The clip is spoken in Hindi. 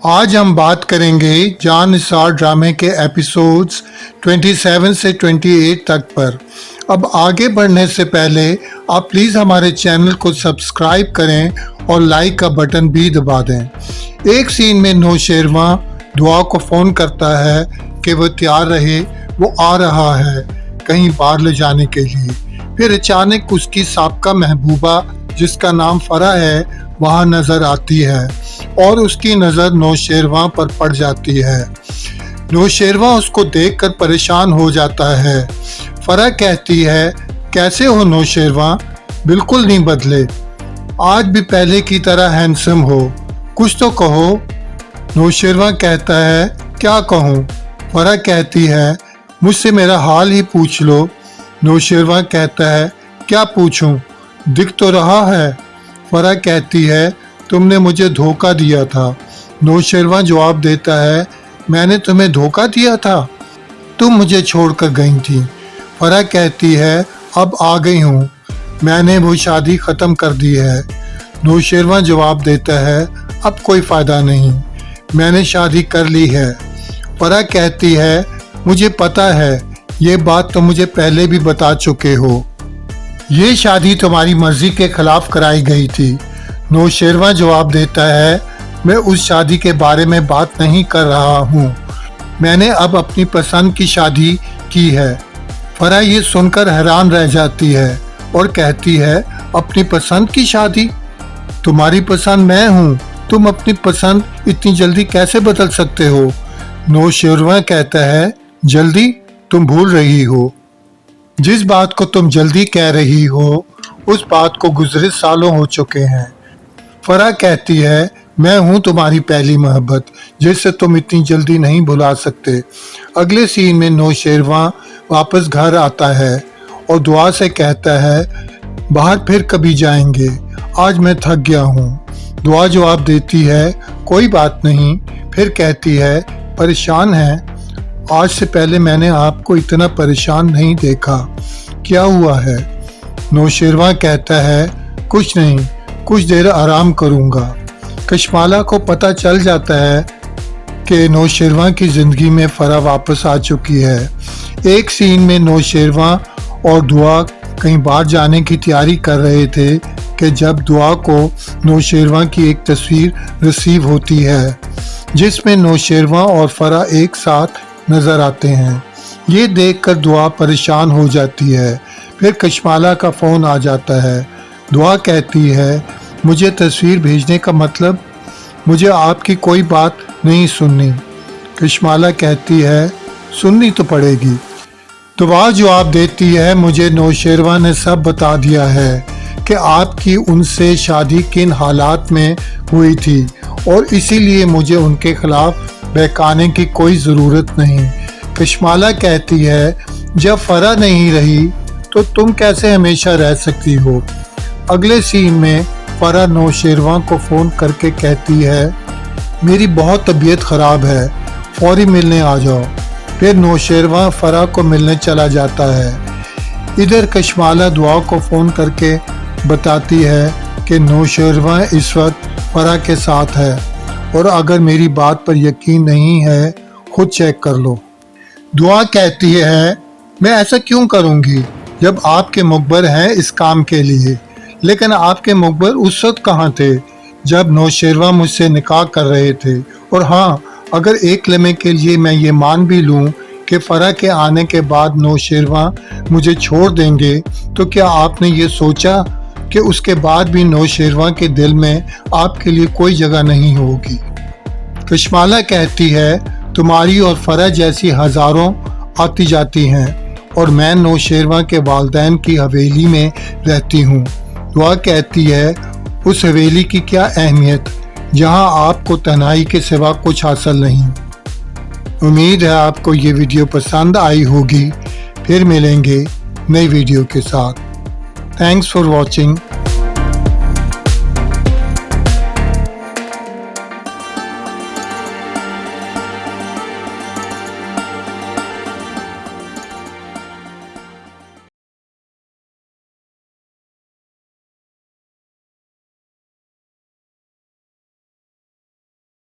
आज हम बात करेंगे जान निसार ड्रामे के एपिसोड्स 27 से 28 तक पर। अब आगे बढ़ने से पहले आप प्लीज़ हमारे चैनल को सब्सक्राइब करें और लाइक का बटन भी दबा दें। एक सीन में नौशेरवां दुआ को फ़ोन करता है कि वो तैयार रहे, वो आ रहा है कहीं बाहर ले जाने के लिए। फिर अचानक उसकी साबका महबूबा जिसका नाम फरा है वहाँ नज़र आती है और उसकी नज़र नौशेरवां पर पड़ जाती है। नौशेरवां उसको देखकर परेशान हो जाता है। फरा कहती है, कैसे हो नौशेरवां? बिल्कुल नहीं बदले, आज भी पहले की तरह हैंडसम हो, कुछ तो कहो। नौशेरवां कहता है, क्या कहूँ? फरा कहती है, मुझसे मेरा हाल ही पूछ लो। नौशेरवां कहता है, क्या पूछूं? दिख तो रहा है। फरा कहती है, तुमने मुझे धोखा दिया था। नौशेरवां जवाब देता है, मैंने तुम्हें धोखा दिया था? तुम मुझे छोड़कर गई थी। फरा कहती है, अब आ गई हूँ, मैंने वो शादी ख़त्म कर दी है। नौशेरवां जवाब देता है, अब कोई फ़ायदा नहीं, मैंने शादी कर ली है। फरा कहती है, मुझे पता है, ये बात तो मुझे पहले भी बता चुके हो। ये शादी तुम्हारी मर्जी के खिलाफ कराई गई थी। नौशेरवां जवाब देता है, मैं उस शादी के बारे में बात नहीं कर रहा हूँ, मैंने अब अपनी पसंद की शादी की है। फरा ये सुनकर हैरान रह जाती है और कहती है, अपनी पसंद की शादी? तुम्हारी पसंद मैं हूँ, तुम अपनी पसंद इतनी जल्दी कैसे बदल सकते हो? नौशेरवां कहता है, जल्दी? तुम भूल रही हो, जिस बात को तुम जल्दी कह रही हो उस बात को गुजरे सालों हो चुके हैं। फरा कहती है, मैं हूँ तुम्हारी पहली मोहब्बत जिससे तुम इतनी जल्दी नहीं भुला सकते। अगले सीन में नौशेरवां वापस घर आता है और दुआ से कहता है, बाहर फिर कभी जाएंगे, आज मैं थक गया हूँ। दुआ जवाब देती है, कोई बात नहीं। फिर कहती है, परेशान है? आज से पहले मैंने आपको इतना परेशान नहीं देखा, क्या हुआ है? नौशेरवां कहता है, कुछ नहीं, कुछ देर आराम करूंगा। कशमाला को पता चल जाता है कि नौशेरवां की ज़िंदगी में फरा वापस आ चुकी है। एक सीन में नौशेरवां और दुआ कहीं बाहर जाने की तैयारी कर रहे थे कि जब दुआ को नौशेरवां की एक तस्वीर रिसीव होती है जिसमें नौशेरवां और फरा एक साथ नज़र आते हैं। ये देखकर दुआ परेशान हो जाती है। फिर कशमाला का फ़ोन आ जाता है। दुआ कहती है, मुझे तस्वीर भेजने का मतलब? मुझे आपकी कोई बात नहीं सुननी। कशमाला कहती है, सुननी तो पड़ेगी। दुआ जवाब देती है, मुझे नौशेरवां ने सब बता दिया है कि आपकी उनसे शादी किन हालात में हुई थी और इसीलिए मुझे उनके खिलाफ बहकाने की कोई ज़रूरत नहीं। कशमाला कहती है, जब फरा नहीं रही तो तुम कैसे हमेशा रह सकती हो? अगले सीन में फरा नौशेरवां को फ़ोन करके कहती है, मेरी बहुत तबीयत ख़राब है, फौरी मिलने आ जाओ। फिर नौशेरवां फरा को मिलने चला जाता है। इधर कशमाला दुआ को फ़ोन करके बताती है कि नौशेरवां इस वक्त फरा के साथ है और अगर मेरी बात पर यकीन नहीं है खुद चेक कर लो। दुआ कहती है, मैं ऐसा क्यों करूँगी जब आपके मुखबर हैं इस काम के लिए, लेकिन आपके मुखबर उस वक्त कहाँ थे जब नौशेरवां मुझसे निकाह कर रहे थे। और हाँ, अगर एक लम्हे के लिए मैं ये मान भी लूँ कि फरा के आने के बाद नौशेरवां मुझे छोड़ देंगे, तो क्या आपने ये सोचा कि उसके बाद भी नौशेरवां के दिल में आपके लिए कोई जगह नहीं होगी? कशमाला कहती है, तुम्हारी और फरा जैसी हज़ारों आती जाती हैं और मैं नौशेरवां के वालिदैन की हवेली में रहती हूँ। दुआ कहती है, उस हवेली की क्या अहमियत जहाँ आपको तन्हाई के सिवा कुछ हासिल नहीं। उम्मीद है आपको ये वीडियो पसंद आई होगी। फिर मिलेंगे नई वीडियो के साथ। Thanks for watching.